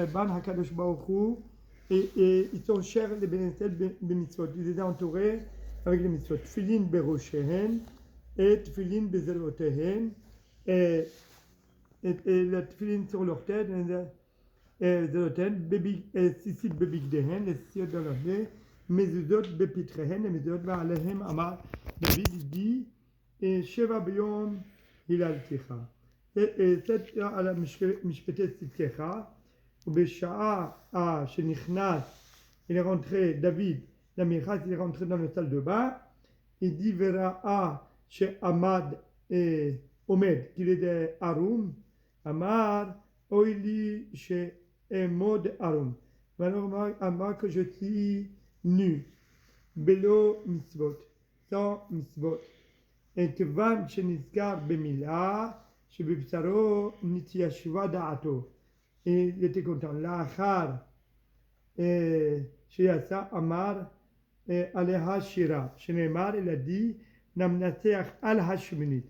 Ban Hakadosh Baruch Hu, et ils sont chers les bénéficiaires des mitzvot. Ils étaient entourés avec les mitzvot. Tfilin beroshehen et tfilin bezelotehen et la tfilin sur leur tête et zelotehen et sisit bebigdehen, les sisit dans leur nez, mezuzot bepitrehen, les mezuzot ba'alehem amar. David dit et sheva biyom hilal ticha. Et cette à la mishpetet sitkecha. Il est rentré, David, l'Amiras, il est rentré dans la salle de bain. Il dit Vera chez Ahmad et Omed, qu'il est de Haroum. Amar, Oili chez Emod Haroum. Alors, Amar, que je suis nu. Belo mitzvot, sans mitzvot. Et que van chez Niskar Bemila, chez Bipsaro, Nitiashva Da'ato. Et il était content. L'achar, chez Yassa, Amar, Aleha Shira. Chez Neymar, il a dit, Namnaseach al Hashminit.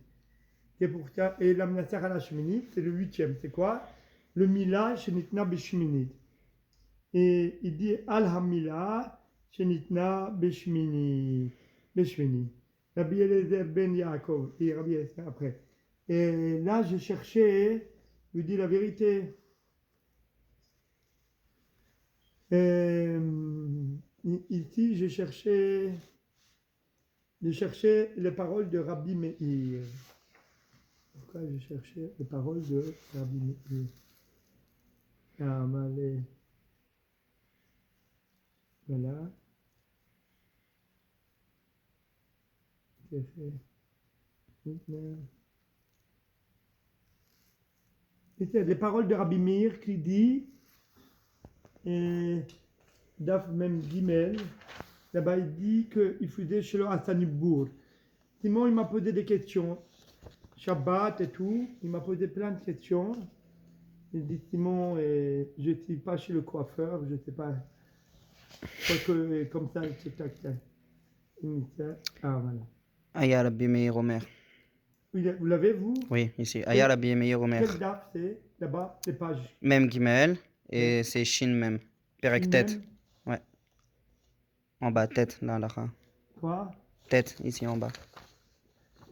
Et pour ça, et Namnaseach al Hashminit, c'est le 8e. C'est quoi? Le Mila, chez Nitna Beshminit. Et il dit, Al Hamila, chez Nitna Beshmini. Rabbi Eliezer ben Yaakov. Et Rabbi Eliezer après. Et là, j'ai cherché, je vous dis la vérité. Ici, j'ai cherché les paroles de Rabbi Meir. Pourquoi j'ai cherché les paroles de Rabbi Meir? Voilà. C'est les paroles de Rabbi Meir qui dit Daf Mem Gimel, là-bas il dit qu'il faisait chez le Hassanibbour. Simon il m'a posé des questions, Shabbat et tout, il m'a posé plein de questions. Il dit Simon, je ne suis pas chez le coiffeur, je ne sais pas, que comme ça, tac. Ah voilà. Aya Rabbi Meir Omer. Vous l'avez vous? Oui, ici. Aya Rabbi Meir Omer. Quel daf c'est? Là-bas, les pages. Mem Gimel et c'est Shin Mem. Perek tête. Ouais. En bas, tête, là, là. Quoi? Tête, ici en bas.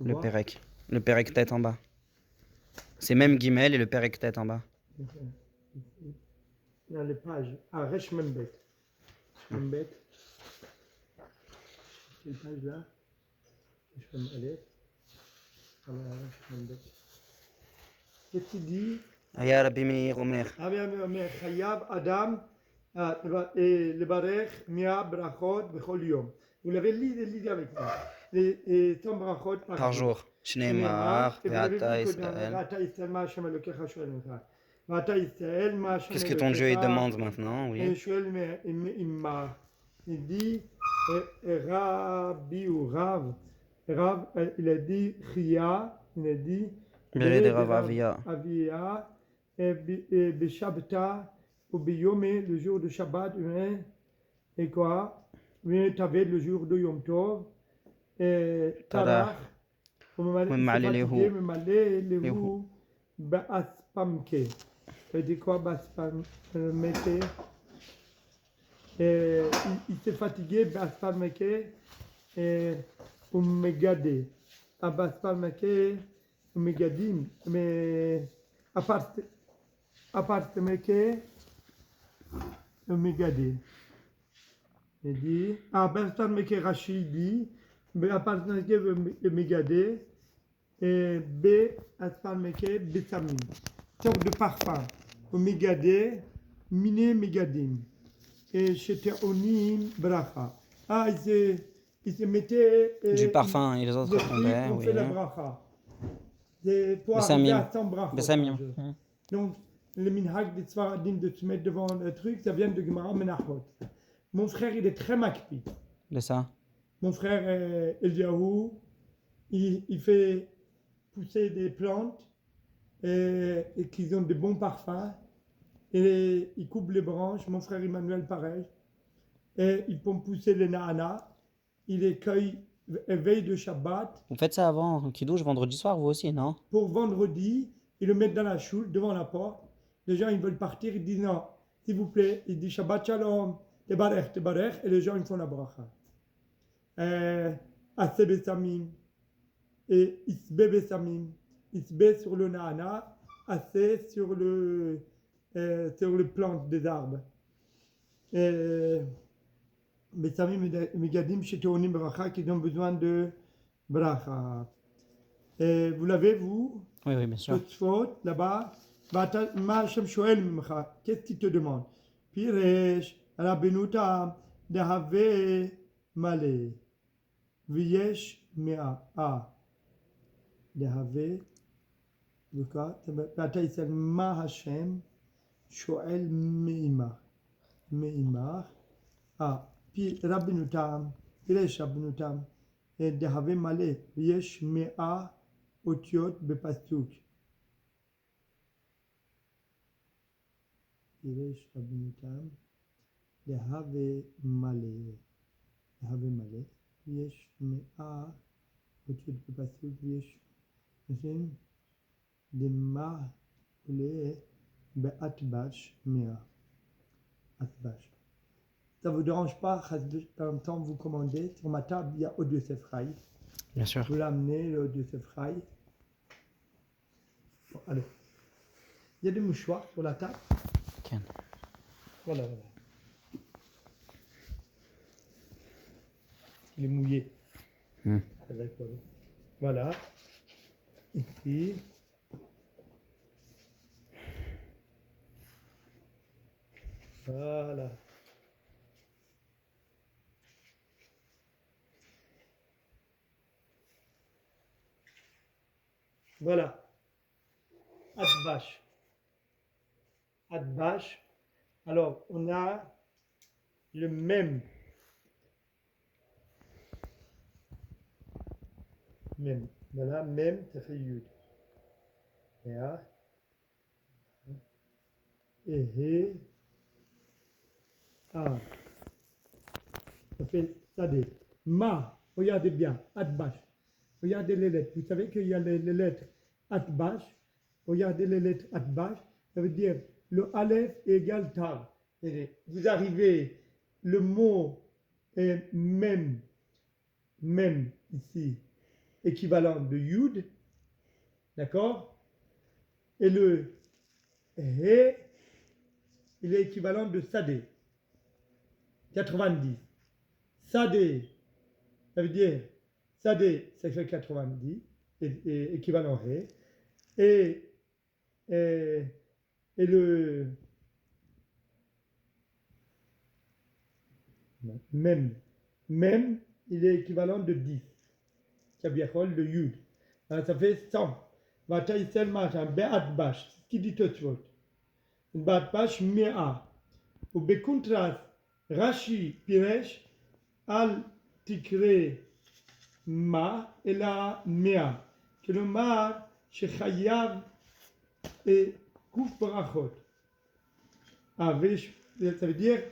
Le Perek. Le Perek tête en bas. C'est Mem Gimel et le Perek tête en bas. Dans les pages. Ah, Resh Membet. Membet. Quelle page là? Resh Membet. Qu'est-ce qu'il dit? Aya Rabbi Meir Omer. Rabbi Meir Chayav Adam le Barech Mia Brachot Bechol Yom. Vous l'avez lu avec ça. Les 100 brachot par jour. Shneimar, Ve'ata Israël. Qu'est-ce que ton Dieu il demande maintenant? Oui. Il dit Rabbi ou Rav, il a dit Chia, il a dit de Rav Avia. Avia, et Beshabta, ou Biyome, le jour de Shabbat, et quoi? Taved, le jour de Yom Tov, et Tarach, Memalé Lehu, Ba'aspamke. Ça veut dire quoi, Ba'aspamke? Il s'est fatigué, Ba'aspamke, et Megade. Ba'aspamke, Megadim, mais Apartemeke, Megade. Il dit, Ba'aspamke Rashi dit, Apartemeke Megade, et Ba'aspamke Besamim. Sorte de parfum. Megade, Mine Megadim. Et chez Onim Bracha. Ah, il se mettait du parfum et les autres répondaient. On fait la bracha. Pour arriver à 100 bracha. Donc, le minhag des Tzvaradim de se mettre devant le truc, ça vient de Gemara Menachot. Mon frère, il est très makpi. De ça? Mon frère Eliyahu, il fait pousser des plantes et qui ont de bons parfums. Et il coupe les branches, mon frère Emmanuel pareil, et ils font pousser les naana, il les cueille veille de Shabbat. Vous faites ça avant Kiddush, vendredi soir, vous aussi, non? Pour vendredi, ils le mettent dans la choule, devant la porte. Les gens, ils veulent partir, ils disent non, s'il vous plaît, il dit Shabbat Shalom, Tebarech, et les gens ils font la bracha. Assez Bessamim, et Isbe Bessamim, Isbe sur le Nahana, Assez sur le plante des arbres. Bessamim Megadim Sheteonim Bracha, qui ont besoin de bracha. Vous l'avez, vous? Oui, oui, bien sûr. Totsfot, là-bas. Ma Hashem Shoel Mimcha. Qu'est-ce qu'il te demande? Piresh, Rabbenuta, Dehave Male. Viesh Mea. Dehave. D'accord? Bataille, c'est Ma Hashem Shoel Meimach. Puis Rabbenutam. Piresh Rabbenutam. Dehave Male. Viesh Mea. Otiot Bepastuk. Piresh Rabbenutam. Dehave Male. Yesh Mea. Otiot Bepastuk. Yesh. Dema Ule Beatbash Mea. Atbash. Ça ne vous dérange pas, de temps en temps vous commandez. Sur ma table, il y a Od Yosef Rai. Bien sûr. Vous l'amenez, le Od Yosef Rai. Bon, allez. Il y a des mouchoirs sur la table. Ken. Voilà. Il est mouillé. Voilà. Ici. Voilà. Voilà. Atbash. Alors, on a le même. Voilà, même, ça fait Yud. Et ça fait Sadé. Ma, regardez bien, Atbash. Regardez les lettres. Vous savez qu'il y a les lettres Atbash. Regardez les lettres Atbash. Ça veut dire le Aleph égale Tav. Vous arrivez, le mot est même ici, équivalent de Yud. D'accord? Et le He, il est équivalent de Sadé. 90. Sadé, ça veut dire Sadé, ça fait 90, et équivalent He. Et le même, il est équivalent de 10. Kabiachol, le Yud. Alors, ça fait 100. Vataï Selma, un Be'atbash, ce qui dit tout de suite. Be'atbash Mea. Ou Bekuntras, Rashi Piresh, Al Tikre Ma, et la Mea. Que le Ma, Shechayav, et Kouf Barachot. Ça veut dire,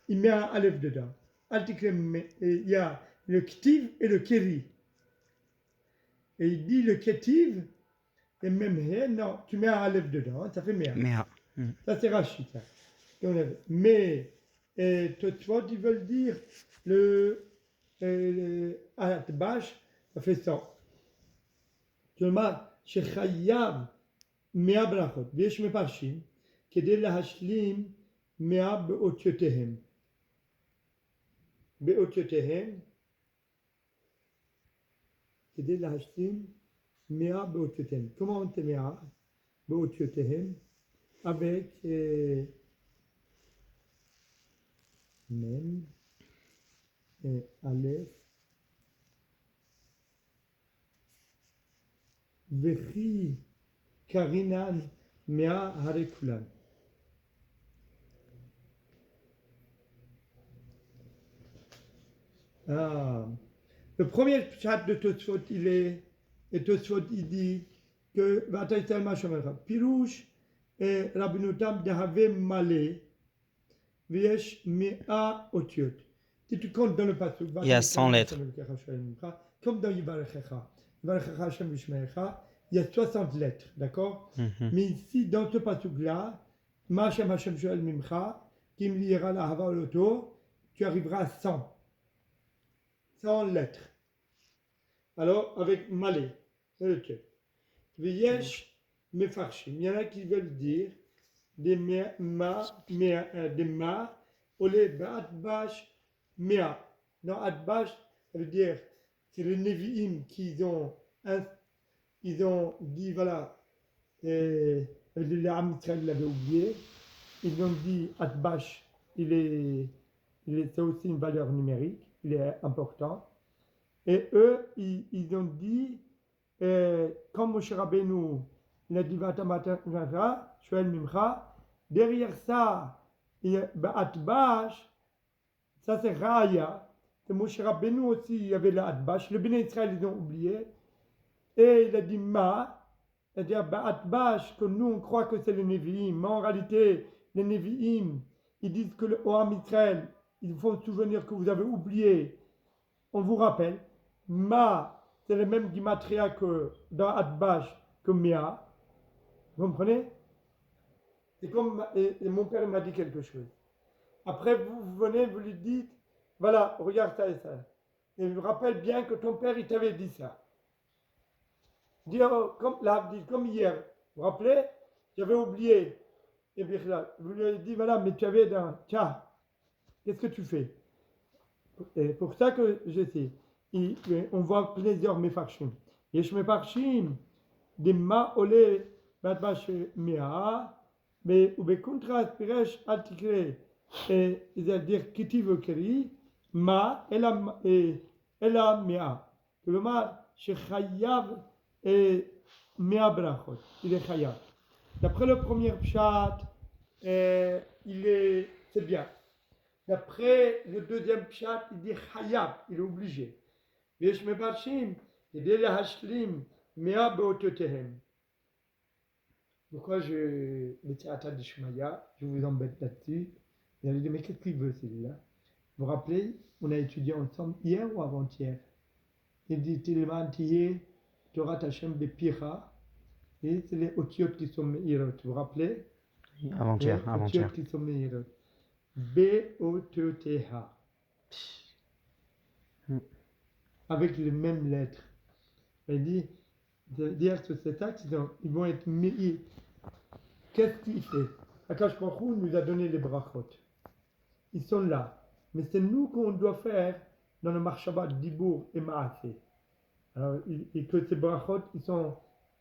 il met un Aleph dedans. Al Tikre, il y a le Ktiv et le Keri. Et il dit le Ketiv, et même He, non, tu mets un Aleph dedans, ça fait Mea. Mea. Ça c'est Rashi, ça. Mais, Totsfot, ils veulent dire le Atbash, ça fait 100. כלומר, שחייב 100 ברכות, ויש מפרשים, כדי להשלים 100 באותיותיהם. כדי להשלים 100 באותיותיהם. Comment on dit 100 באותיותיהם? Avec Mem, Aleph, וכי קרינן 100 הרי כולן. Le premier chat de Totsfot, il dit que Pirouche et Rabbenutam Dehave Male Viesh Mea Otiot. Si tu comptes dans le passage, Il y a 100 lettres. Comme dans Yivarechecha, Hashem Vishmerecha, il y a 60 lettres, d'accord? Mais ici, dans ce passage-là, Ma Hashem Hashem Shoel Mimcha, Kim Lira la Hava Loto, tu arriveras à 100. 100 lettres. Alors, avec Malé, c'est le truc. Veyesh Mefarshim, il y en a qui veulent dire des ma, olé ba'atbash mea. Dans atbash, ça veut dire, c'est les Nevi'im qui ils ont dit, voilà, l'âme Israël l'avait oublié, ils ont dit atbash, c'est aussi une valeur numérique, il est important. Et eux, ils ont dit, comme Moshe Rabbeinu, il a dit Vatamata, Shoel Mimcha, derrière ça, Atbash, ça c'est Raya, c'est Moshe Rabbeinu aussi, il y avait la Atbash, le Béné Israël, ils ont oublié, et il a dit Ma, c'est-à-dire Atbash, que nous on croit que c'est les Nevi'im, mais en réalité, les Nevi'im, ils disent que le Oam Israël, ils font souvenir que vous avez oublié, on vous rappelle, Ma, c'est le même Gimatria que dans Atbash, que Mea. Vous comprenez? C'est comme et mon père m'a dit quelque chose. Après, vous venez, vous lui dites, voilà, regarde ça et ça. Et je me rappelle bien que ton père, il t'avait dit ça. Dire, comme hier, vous vous rappelez? J'avais oublié. Et puis là, vous lui avez dit, voilà, mais tu avais tiens, qu'est-ce que tu fais? Et pour ça que je sais. On voit plusieurs mefarshim. Yesh mefarshim, des ma olé, batbash mea, mais ou contraste, piresh altikre, c'est-à-dire kiti vekeri, ma, ela mea. Que le ma, shechayav et mea brachot. Il est chayav. D'après le premier pshat, c'est bien. D'après le deuxième pshat, il dit chayav, il est obligé. ויש מפרשים כדי להשלים 100 באותיותיהם. Pourquoi le théâtre de Shmaya, je vous embête là-dessus. Vous allez dire, mais qu'est-ce qu'il veut celui-là? Vous vous rappelez, on a étudié ensemble hier ou avant-hier? Il dit, Tilmantiye, Torah Hashem de Pira, et c'est les otiot qui sont meirot. Vous vous rappelez? Avant-hier, avant-hier. Otiot qui sont meirot. B-O-T-T-H. Avec les mêmes lettres. Il dit, dire que cet acte, ils vont être mis. Qu'est-ce qu'il fait? Akash Baruch Hu nous a donné les brachot. Ils sont là. Mais c'est nous qu'on doit faire dans le Marshabat Dibour et Maaseh. Alors, et que ces brachot, ils sont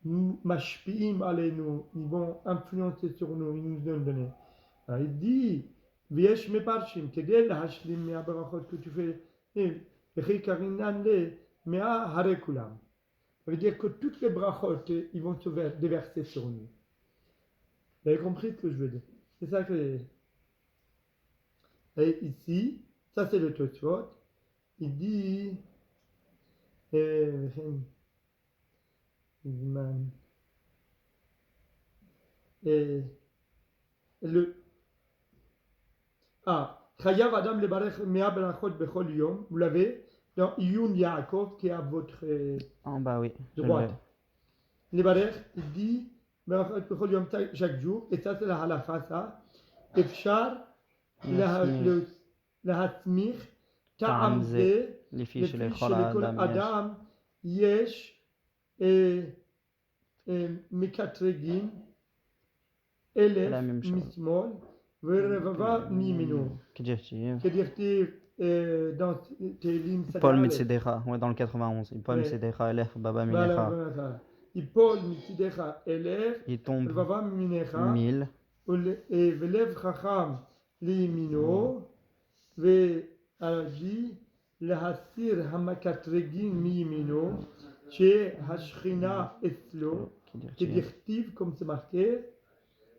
mashpi'im alenu, ils vont influencer sur nous, ils nous ont donné. Alors, il dit, Viesh meparshim, kedel hashlim mea brachot que tu fais. Ça veut dire que toutes les brachot, ils vont se déverser sur nous. Vous avez compris ce que je veux dire? C'est ça que... Et ici, ça c'est le Tosfot, il dit... Chayav Adam le barech mea brachot bechol yom, vous l'avez dans Iyun Yaakov qui est à votre En bas, oui. droite. Le barech, il dit brachot bechol yom chaque jour, et ça c'est la halacha ça. Efshar להסמיך טעם זה לפי שלכל אדם יש מקטרגים אלף משמאל ורבבה מימינו. כדכתיב dans Télim Paul Mitzidecha, ouais, dans le 91. Paul Mitzidecha, Elef, Baba Minecha. Paul Mitzidecha, Elef, il tombe Baba Minecha, 1000. ולב חכם לימינו, והרבי להסיר המקטרגים מימינו, שהשכינה אצלו, כדכתיב, comme c'est marqué,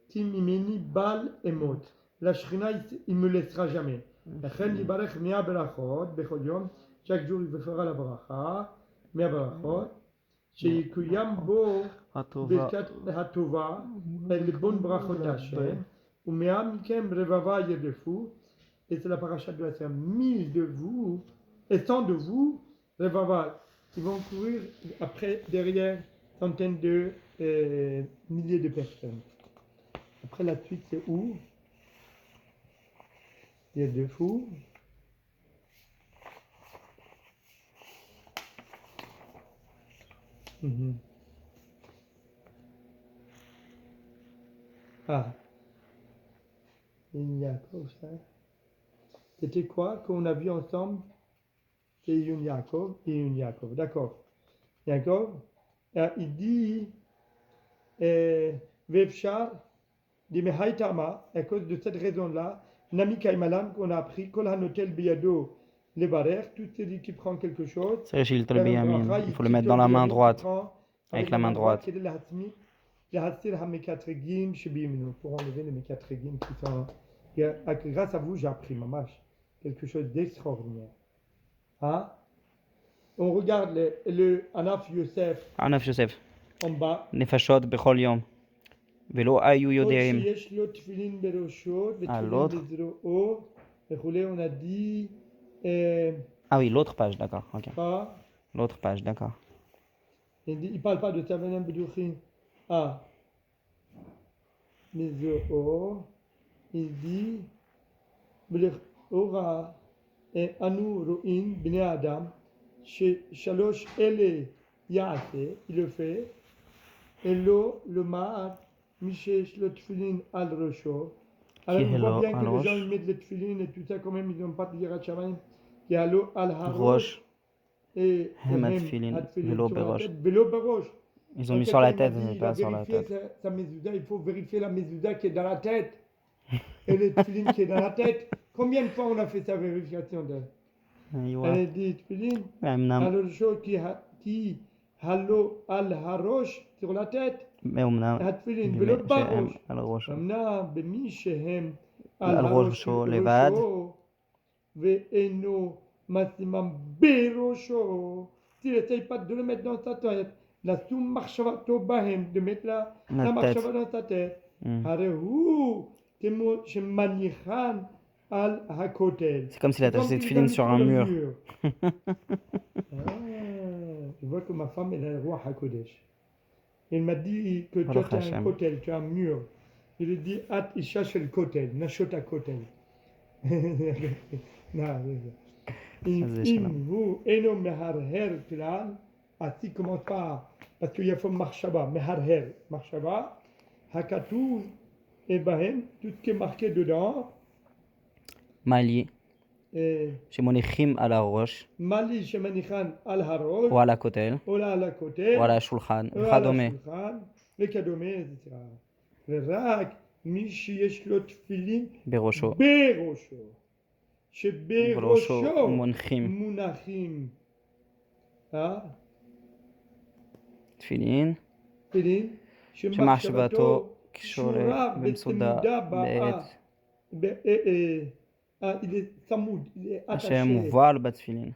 כי ממני בל אמות. La Shrina, il me laissera jamais. לכן יברך 100 ברכות בכל יום, chaque jour il fera la bracha, 100 ברכות, שיקוים בו ברכת הטובה, לבון ברכות השם, ומאה מכם רבבה ירדפו, et c'est la paracha de la semaine, 1000 de vous, et 100 de vous, revava, ils vont courir après, derrière, centaines de milliers de personnes. Après, la suite, c'est où? Il y a deux fours. Mhm. Ah, il y a quoi ça? C'était quoi qu'on a vu ensemble? C'est Yun Yaakov et Yun Yaakov. D'accord. Yaakov, il dit Vefshar, dit Mehaitama, à cause de cette raison-là, Nami Kaimalan, qu'on a appris, Kol Hanotel Biyado, les barrières, tout celui qui prend quelque chose, C'est Rachel faire un Biyamin. bracha, Il faut le mettre dans la main droite. avec la main droite. qui est la Hatzmi, la Hatzir HaMekatregim, Shebimino, pour enlever les Mekatregim qui sont. Grâce à vous, j'ai appris, mamash, quelque chose d'extraordinaire. Hein? On regarde le Anaf Yosef Anaf Yosef. en bas. Nefashot bechol yom. Velo ayu Kol yodeim. sheyesh lo tefillin beroshot, Ah, ותפילין l'autre. בזרועו, וכולי, on a dit, Ah oui, l'autre page, d'accord. Ok. pas, L'autre page, d'accord. il parle pas de Tavanam Beduchin. Ah, בזרועו, il dit, ולכאורה, אנו רואים בני האדם, ששלוש אלה יעשה, il le fait, אלו לומר, מי שיש לו תפילין על ראשו. Alors on voit bien que les gens ils mettent les tefilines et tout ça, quand même ils n'ont pas de Yirat Shamayim. Il y a l'eau al harosh et Hem atfilin, velo sur la berosh. tête, vélo berosh. Ils ont mis sur la tête, mais Il a pas sur la vérifié tête. sa mezouda, il faut vérifier la mezouda qui est dans la tête et les tefilines qui est dans la tête. Combien de fois on a fait sa vérification d'elle? Elle a dit tefilines, alors chose qui halo al harosh sur la tête. התפילין ולא בראש. אמנם במי שהם על הראשו ואינו משימם בראשו. Il n'essaye pas de le mettre dans sa tête. La soum marshavato bahem, de mettre la marshava dans sa tête. הרי הוא כמו שמניחן על הכותל. C'est comme s'il a tassé de filine sur un mur. Je vois que ma femme elle est roi HaKodesh. Il m'a dit que toi tu as un kotel, tu as un mur. Il lui dit At isha shel kotel, nashot a kotel. Im hu eno meharher klal, si commence pas, parce qu'il y a faut marshaba, meharher, marshaba, hakatouz, et bahem, tout ce qui est marqué dedans. Mali. שמוניחים על הראש, מלי שמניחן על הראש, או על הכותל, או על הכותל, או על השולחן, וכדומה. וכדומה, ורק מי שיש לו תפילין בראשו, שבראשו מונחים תפילין, שמחשבתו קשורה במצודה בעת il est samoud, il est attaché. Hachem voile batfilin.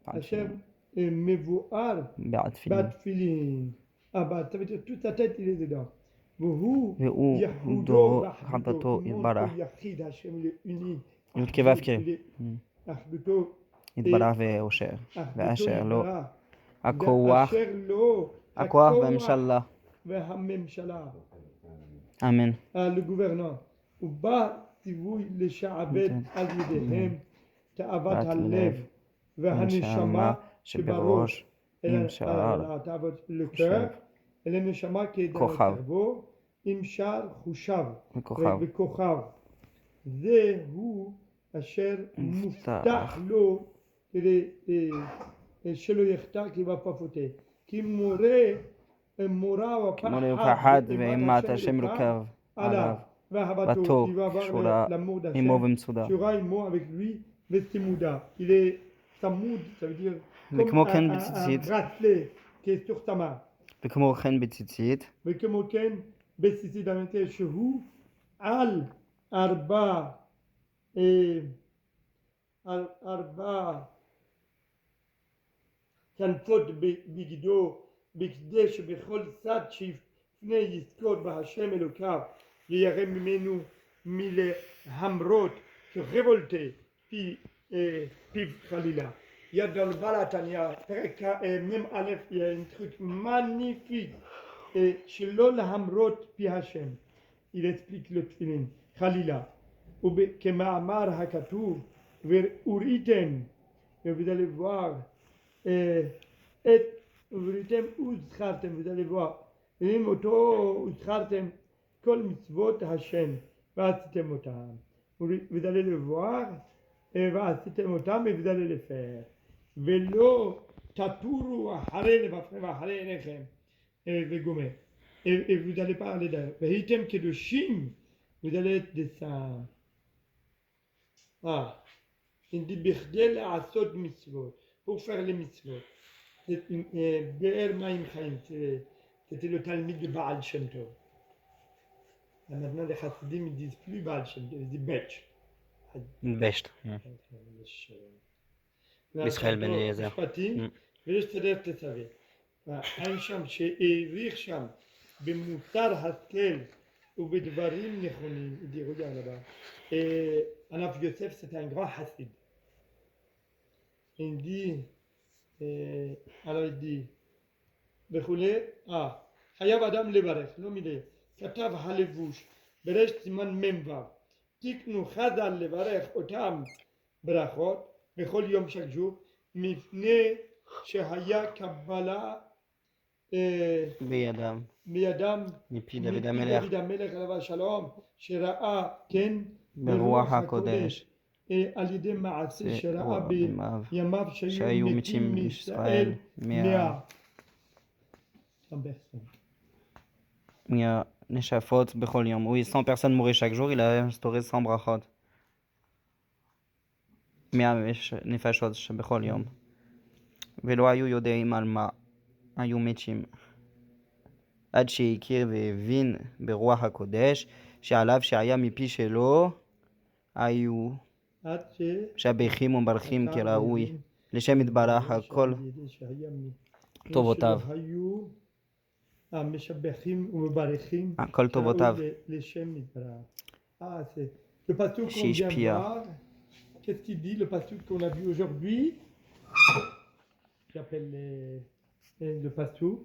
Hachem est mevoar batfilin. Ah bah ça veut dire toute sa tête il est dedans. Vous Yahudo Rahabato Ibarah. Yachid Hachem il est uni. Yudkevavke. Idbarah ve'osher. Ve'asher lo. Akowach. Akowach ve'mshallah. Ve'hamemshallah. Amen. Le gouverneur. وبا تبوي لشعبت اليدهم تأبت اللب והנשמה שבראש תאבت לקר אל הנשמה כדרתו עם שאר חושיו וכוכב זהו אשר מובטח לו שלא יחטא כי בפפותה כי מורה ופחד ואימת השם רוכב עליו bateau, Shura, Imo Vemsuda. Shura, Imo avec lui, Vestimouda. Il est Samoud, ça veut dire comme un bracelet qui est sur ta main. וכמו כן בציצית. וכמו כן בציצית המתל שהוא על ארבע כנפות בגדו, בכדי שבכל צד שיפנה יזכור בהשם אלוקיו. וירא ממנו מלהמרות, révolté, פיו חלילה. Il y a dans le Balatania, même Aleph, il y a un truc magnifique. שלא להמרות פי השם. Il explique le tfilin. חלילה. וכמאמר הכתוב, וראיתם, vous allez voir, וראיתם וזכרתם, vous allez voir, אם אותו וזכרתם כל מצוות השם, ועשיתם אותם. vous allez le voir, ועשיתם אותם, et vous allez le faire. ולא תטורו אחרי לבבכם ואחרי עיניכם, וגומר. Et vous allez parler d'eux. והייתם קדושים, vous allez être des saints. Il dit בכדי לעשות מצוות, pour faire les mitzvot. באר מים חיים, c'était le talmud de Baal Shem Tov. Maintenant les chassidim ils disent plus Baal Shem Tov, ils disent Betch. Best. Israël Ben Eliezer. משפטים, ולסדר תסווה. אין שם שהעריך שם במוסר השכל ובדברים נכונים. Il dit regarde là-bas. Anav Yosef c'était un grand chassid. Il dit, alors il dit, וכולי, חייב אדם לברך, לא מדי, כתב הלבוש בראש סימן מ"ו, תיקנו חז"ל לברך אותם ברכות בכל יום שקשור, מפני שהיה קבלה בידם מפי דוד המלך עליו השלום, שראה כן ברוח הקודש, על ידי מעשה שראה בימיו שהיו מתים מישראל 100 נשפות בכל יום. Oui, 100 personnes mouraient chaque jour, il a instauré 100 brachot. 100 נפשות שבכל יום. ולא היו יודעים על מה היו מתים. עד שהכיר והבין ברוח הקודש, שעליו שהיה מפי שלו היו שבחים ומברכים כראוי, לשם יתברך הכל טובותיו. הכל טובותיו. שהשפיע. Qu'est-ce qu'il dit, le pasuk qu'on a vu aujourd'hui? J'appelle le pasuk.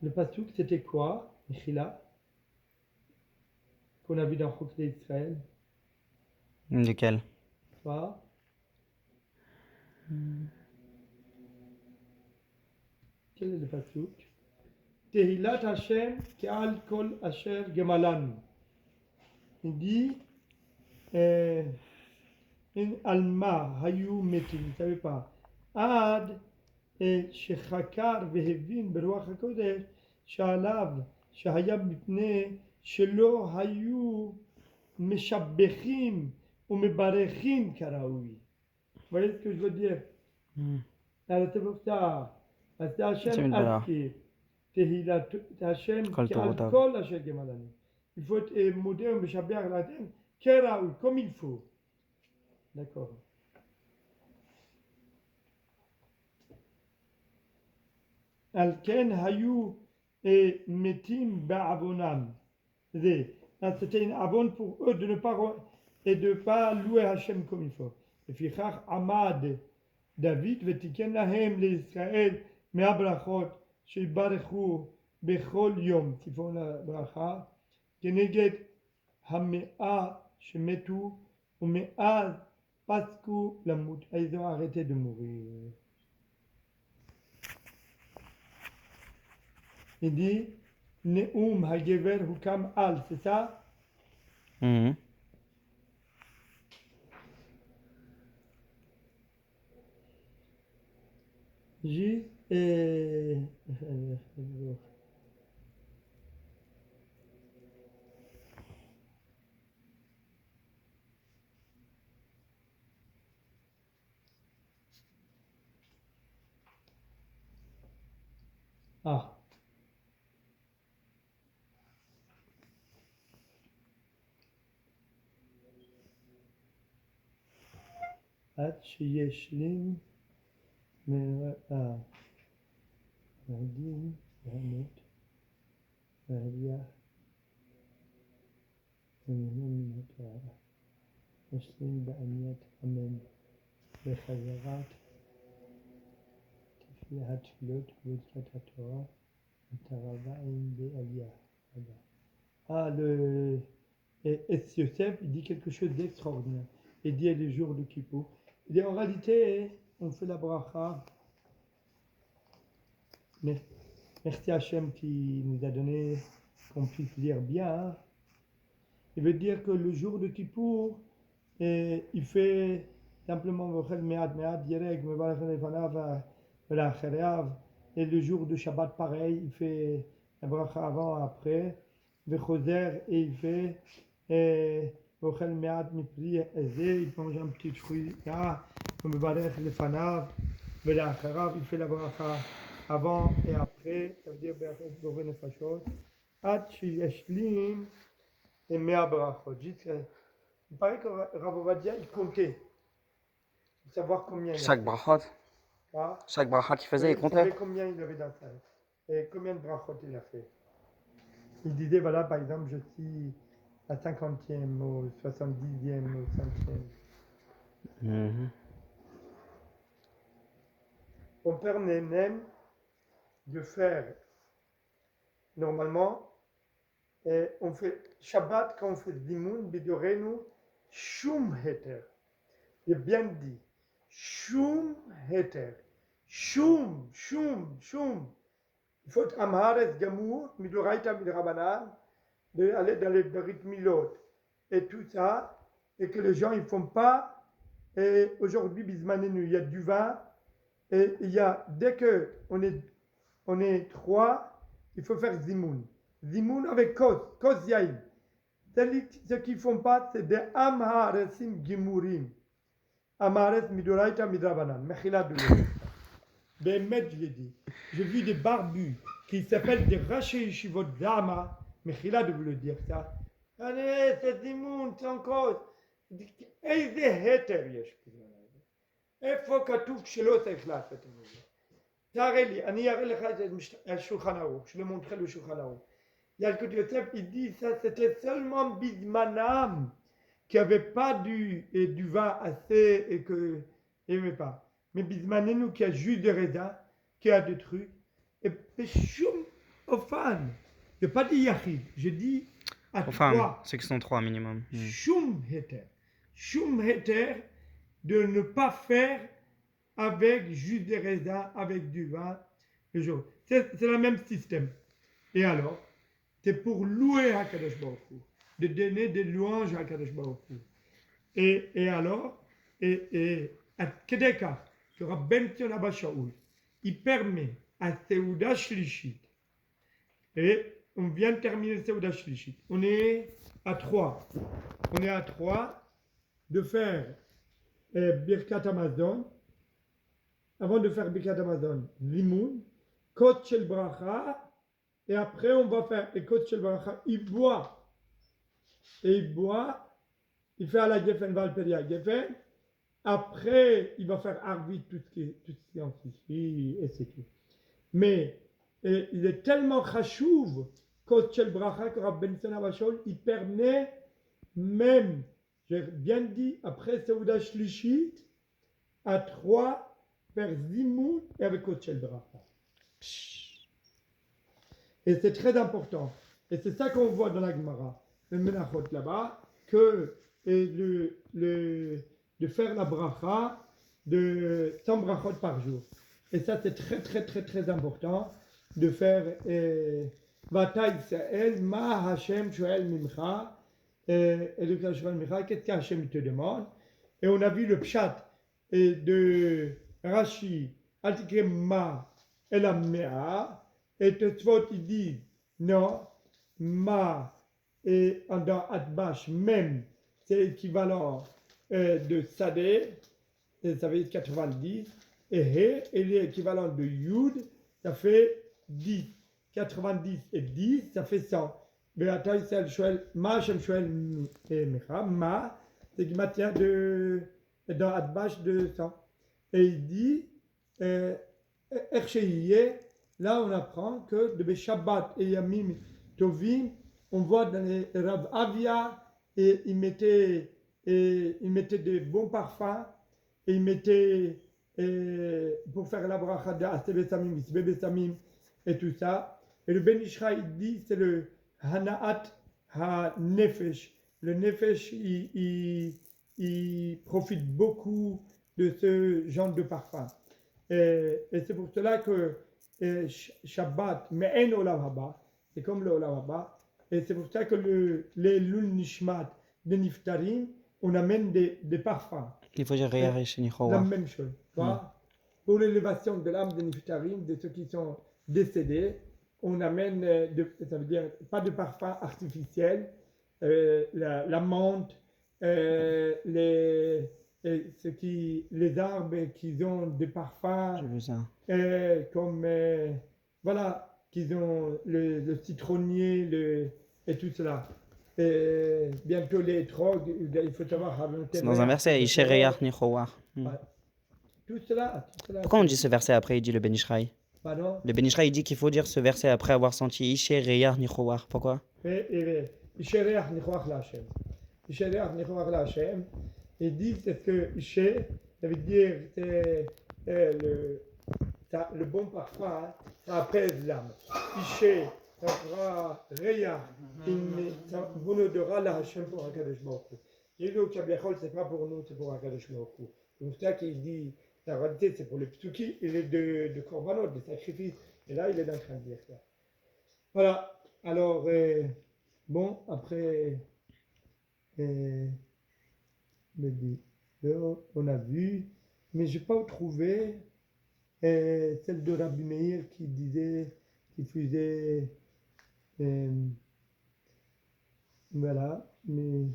Le pasuk, c'était quoi, Michila, qu'on a vu dans Chokle Israël? Lequel? Quoi? Quel est le pasuk? Tehilat Hashem ke'al kol asher gemalan. Il dit in alma hayu metim, vous ne savez pas. Ad שחקר והבין ברוח הקודש שעליו שהיה מפני שלא היו משבחים ומברכים כראוי. Vous voyez ce que je veux dire? Alors c'est pour ça. אז השם אזכיר תהילת השם כעל כל אשר גמלני. Il faut être מודה ומשבח לאדם כראוי, comme il faut. D'accord. על כן היו מתים בעוונם. C'était un avon pour eux de ne pas louer Hachem comme il faut. לפיכך עמד דוד ותיקן להם לישראל 100 ברכות שיברכו בכל יום, תפעול הברכה, כנגד 100 שמתו ומאז פסקו למות. Ils ont arrêté de mourir. Il dit, Neum Hagever Hukam Al, c'est ça? Juste עד שישלים מהדין והמת והריח נשלים בעניית אמן בחזרת התפילות וברכת התורה ותרביים בעלייה. Ah, et Yosef, il dit quelque chose d'extraordinaire. Il dit les jours de Kippour. Il dit en réalité, on fait la bracha. Mais merci Hachem qui nous a donné qu'on puisse lire bien. Il veut dire que le jour de Kippour, il fait simplement et le jour de Shabbat pareil, il fait la bracha avant après. Et il fait il mange un petit fruit là, il fait la bracha avant et après, ça veut dire il paraît que Rav Ovadia il comptait pour savoir combien il a Chaque fait. brachot, Ah, chaque bracha qu'il faisait, oui, il il comptait. savait combien il avait dans sa vie et combien de brachot il a fait. Il disait voilà, par exemple, je suis à 50e, au 70e, au 5e. Mhm. Mon père n'aime de faire, normalement, on fait Shabbat, quand on fait Zimoun, Bidorenu, Shum Heter. Il est bien dit. Shum Heter. Shum. Il faut être Amhares Gamour, Midoraita Midrabanan, d'aller dans les Brit Milot et tout ça, et que les gens ils font pas. Et aujourd'hui, Bismanenu, il y a du vin, et il y a, dès que on est trois, il faut faire Zimoun. Zimoun avec Kos Yaïm. Ce qu'ils font pas, c'est des Amharesim Gimurim. Amhares Midoraita Midrabanan. Mechila de l'eau. Bémet, je l'ai dit. J'ai vu des barbus qui s'appellent des Raché Yeshivot Dama. Mechila de vous le dire ça. Allez, c'est Zimoun, c'est en cause. איזה היתר יש בזה? איפה כתוב שלא צריך לעשות את זה? תראה לי, אני אראה לך את זה על שולחן ערוך, je le montrerai le שולחן ערוך. Yalkut Yosef, il dit ça, c'était seulement Bismanam qui n'avait pas du vin assez et que il n'y avait pas. Mais Bismanenu qui a juste des raisins, qui a des trucs. Et Peshum Ofan, je n'ai pas dit Yachid, j'ai dit à Enfin, trois. ceux qui sont 3 minimum. Shum Heter, de ne pas faire avec juste des raisins, avec du vin, le jour. C'est le même système. Et alors, c'est pour louer HaKadosh Baruch Hu, de donner des louanges à HaKadosh Baruch Hu. Et alors, à Kedeka, que Rabben Tion Abba Shaul, il permet à Seuda Shlishit, et on vient de terminer Seuda Shlishit, on est à 3. On est à 3 de faire Birkat Amazon. Avant de faire Birkat Amazon, Limoun, Kot Shel Bracha, et après on va faire Kot Shel Bracha, il boit, il fait à la Geffen Valperia Geffen, après il va faire Arvit, tout ce qui est en Sicile, et c'est tout. Mais il est tellement chachouv, Kot Shel Bracha, que Rabben Tion Abba Shaul, il permet même, j'ai bien dit, après Seuda Shlishit, à 3, faire Zimoun et avec Kot Shel Bracha. Et c'est très important. Et c'est ça qu'on voit dans la Gemara, le Menachot là-bas, que de faire la bracha de 100 brachot par jour. Et ça, c'est très, très, très, très important de faire Vata Yisrael, Ma Hashem Shoel Mimcha, et le Shoel Mimcha, qu'est-ce qu'Hashem te demande? Et on a vu le pshat de Rashi, Altikre Ma Elam Mea, et Tosfot il dit non, Ma et dans Atbash même, c'est équivalent de Sadeh, ça fait 90, et He, et l'équivalent de Yud, ça fait 10. 90 et 10, ça fait 100. Beata Yisrael Shoel, Ma Hashem Shoel Mecha, Ma, c'est qui maintient dans Atbash de 100. Et il dit, Ersheiye, là on apprend que de Shabbat et Yamim Tovim, on voit dans les Rav Avia et il mettait des bons parfums, et il mettait pour faire la bracha de Aseh Besamim, Isbe Besamim et tout ça. Et le Ben Ishra, il dit, c'est le Hanaat HaNefesh. Le Nefesh, il profite beaucoup de ce genre de parfum. Et c'est pour cela que Shabbat, Me'en Olam Haba, c'est comme le Olam Haba. Et c'est pour ça que les Lul Nishmat de Niftarim, on amène des parfums. Il faut dire Riyah chez La Nichowa. même chose. Pour l'élévation de l'âme des Niftarim, de ceux qui sont décédés, on amène, ça veut dire, pas de parfum artificiel, la menthe, les arbres qui ont des parfums, J'ai vu ça. comme, voilà, qu'ils ont le citronnier et tout cela. Et bientôt les drogues, il faut savoir avant C'est dans un verset, Ishe Riyah Nichowa. Tout cela. Pourquoi on dit ce verset après, il dit le Ben Ishraï? Pardon? Le Ben Ishraï dit qu'il faut dire ce verset après avoir senti Ishe Riyah Nichowa. Pourquoi? Ishereach nichoach la'Hashem. Ishereach nichoach la'Hashem. Ils disent que Ishe, ça veut dire le bon parfum, hein, ça apaise l'âme. Ishe, ça fera Reya, ça bon odorat la'Hashem pour Akadosh Baruch Hu. Et le Kabiachol, c'est pas pour nous, c'est pour Akadosh Baruch Hu. Donc c'est ça qu'il dit, la réalité c'est pour les psuki et les de korbanot, des sacrifices. Et là il est en train de dire ça. Voilà, alors bon, après on a vu, mais je n'ai pas trouvé celle de Rabbi Meir qui disait, qui faisait, voilà, mais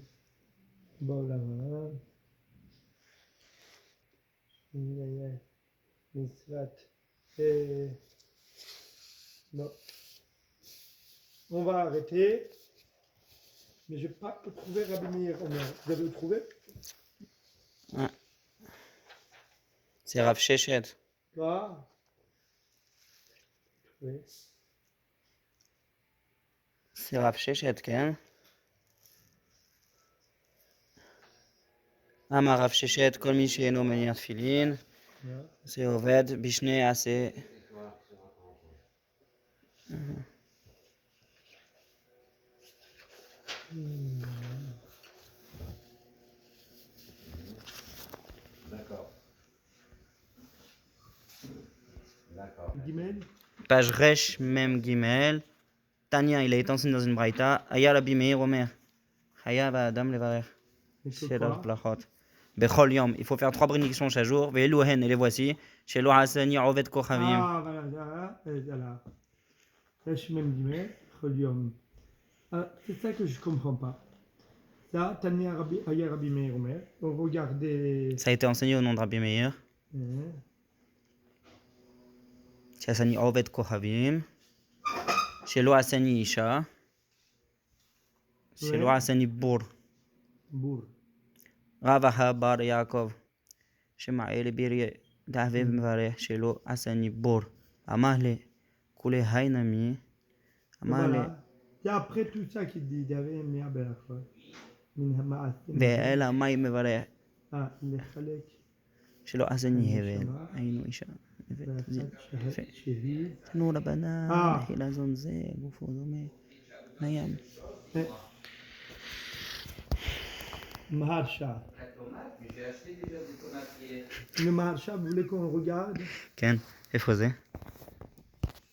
bon là, voilà. Non. On va arrêter. Mais je n'ai pas trouvé Rabbi Meir Omer. Vous avez trouvé? Ouais. C'est Rav Sheshet. Ah. Oui. C'est Rav Sheshet, כן? אמר רב ששת, כל מי שאינו מניח תפילין, זה עובד בשני עשה. Gimel. Page Resh Mem Gimel. Tania, il a été enseigné dans une braïta. Aya Rabbi Meir Omer. Haya va Adam levarer. C'est la plachot. Bechol Yom. Il faut faire 3 bénédictions chaque jour. Ve'eluhen, et les voici. Chez Lo Hasani Ovet Kochavim. Ah, voilà. Resh Mem Gimel, Chol Yom. C'est ça que je ne comprends pas. Ça, Tania Rabbi Meir Omer. On regardait. Ça a été enseigné au nom de Rabbi Meir. Chez Hasani Ovet Kochavim. Chez Lo Hasani Isha. Chez Lo Hasani Bour. Ravaha Bar Yaakov. Chez Ma'el Biri Davev Mvareh. Chez Lo Hasani Bour. Amahle. Kule Hainami. Amahle. Et après tout ça qu'il dit, il y avait un miabel. ואלה מים מברך. לחלק. שלא עשני הבל. היינו אישה. תנו לבנה, חילה זון זה, גופו דומה. לים. Maharsha. Le Maharsha, vous voulez qu'on regarde? כן, איפה זה?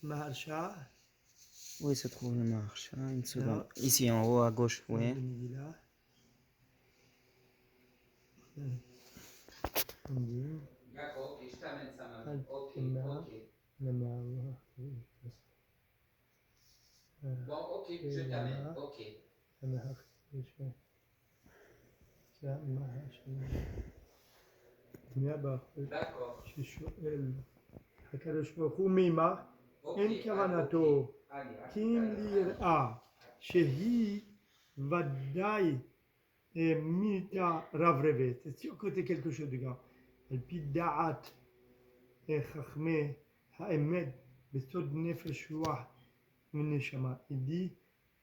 Maharsha. Où il se trouve le Maharsha? Une seconde. Ici en haut à gauche, oui. Bon, ok, je t'amène, ok. D'accord. הקדוש ברוך הוא מימה, אין כוונתו, כי אם ליראה שהיא ודאי מיתה רברבת, c'est sûr que c'est quelque chose de grave, על פי דעת חכמי האמת בסוד נפש רוח ונשמה, il dit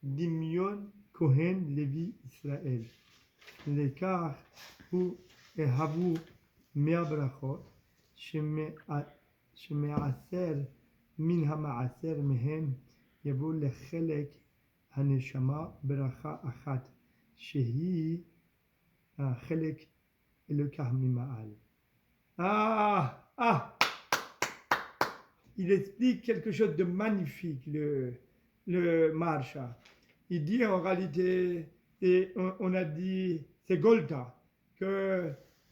דמיון כהן לוי ישראל. l'écart הוא אהבו 100 ברכות שמעשר מן המעשר מהם יבוא לחלק הנשמה ברכה אחת שהיא חלק אלוקה ממעל. Il explique quelque chose de magnifique, le Maharsha. Il dit en réalité, et on a dit, c'est Golda,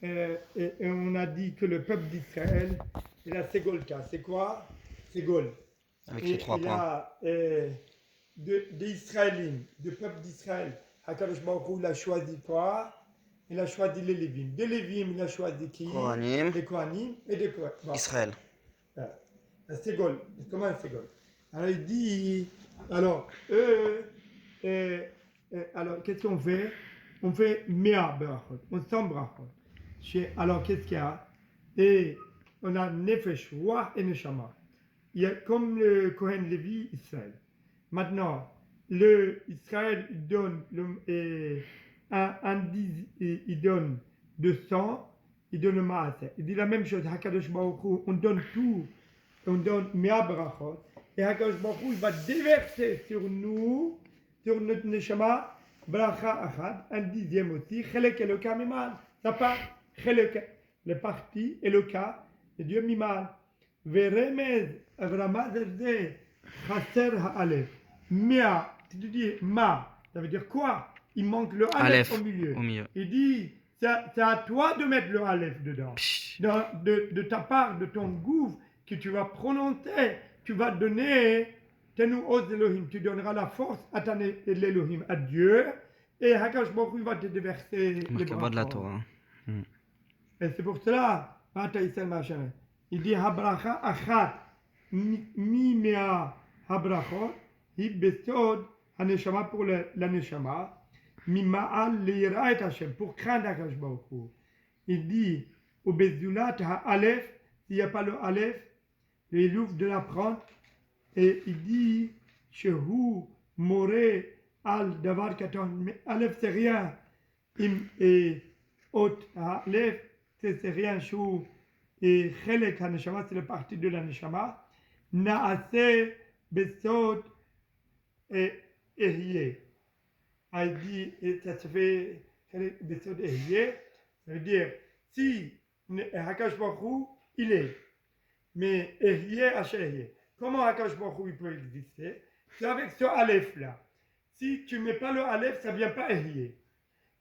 et on a dit que le peuple d'Israël, il a Ségolta. C'est quoi? C'est Gold. Avec les 3 points. Des Israéliens, du peuple d'Israël, Hakadosh Baruch Hu, il a choisi quoi? Il a choisi les Lévim. Des Lévim, il a choisi qui? Kohanim. Des Kohanim et des Kohanim. Bon. Israël. C'est Gold. Comment c'est Gold? Alors il dit, alors eux, alors qu'est-ce qu'on fait? On fait Mea Brachot, on sent Brachot. Alors qu'est-ce qu'il y a? Et on a Nefesh, Roi et Neshama. Il y a comme le Kohen Lévi, Israël. Maintenant, le Israël il donne il donne 200, il donne le Maaser. Il dit la même chose, Hakadosh Baruch Hu, on donne tout, on donne Mea Brachot, et Hakadosh Baruch Hu, il va déverser sur nous, sur notre Neshama, Bracha Achad, un dixième aussi, Chelek Eloka Mimal. Ça part, Chelek, le parti Eloka, et Dieu Mimal. Veremez, Avramaz Erde, Chaser Ha'alef. Mea, tu dis Ma, ça veut dire quoi? Il manque le Aleph au milieu. Il dit, c'est à toi de mettre le Aleph dedans. De ta part, de ton gouffre, que tu vas prononcer, tu vas donner, Tenu Oz Elohim, tu donneras la force à ton Elohim, à Dieu, et Hakadosh Baruch Hu va te déverser les bras. de la Torah. Et c'est pour cela, il dit Habracha Achat, Mi Mea Habrachot, Hi Besod, Haneshama pour la Neshama, Mi Ma'al Leira et Hashem, pour craindre Hakadosh Baruch Hu. Il dit, au Bezulat Ha-Aleph, s'il n'y a pas le Aleph, il ouvre de l'apprendre, et il dit, Shehu More Al Davar Katon, mais Aleph c'est rien, et Ot Aleph c'est rien, Shehu, et Chelek HaNeshama c'est le parti de la Neshama, Naase Besod et Ehyeh. Il dit, et ça se fait Besod Ehyeh, ça veut dire, si Hakadosh Baruch Hu, il est, mais Ehyeh Asher. Comment Hakadosh Baruch Hu peut exister? C'est avec ce Aleph là. Si tu ne mets pas le Aleph, ça ne vient pas Ehyeh.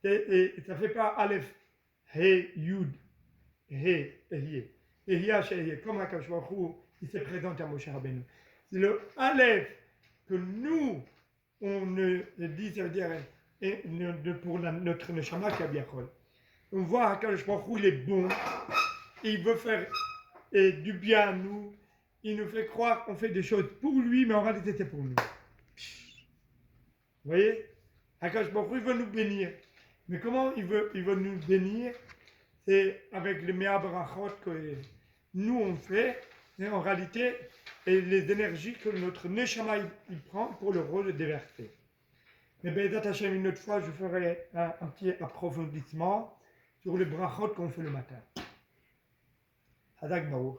Et ça ne fait pas Aleph, He, Yud, He, Ehyeh. Ehyeh Asher. Comme Hakadosh Baruch Hu, il se présente à Moshe Rabbeinu. C'est le Aleph que nous, on dit, ça veut dire, pour notre Neshama qui a bien Chol. On voit Hakadosh Baruch Hu, il est bon, et il veut faire du bien à nous. Il nous fait croire qu'on fait des choses pour lui, mais en réalité c'est pour nous. Vous voyez? Hakadosh Baruch Hu, il veut nous bénir. Mais comment il veut nous bénir? C'est avec les Mea Brachot que nous on fait, et en réalité, et les énergies que notre Neshama il prend pour le rôle de déverser. Mais Be'ezrat Hashem, une autre fois, je ferai un petit approfondissement sur les brachot qu'on fait le matin. Hadak Baruch.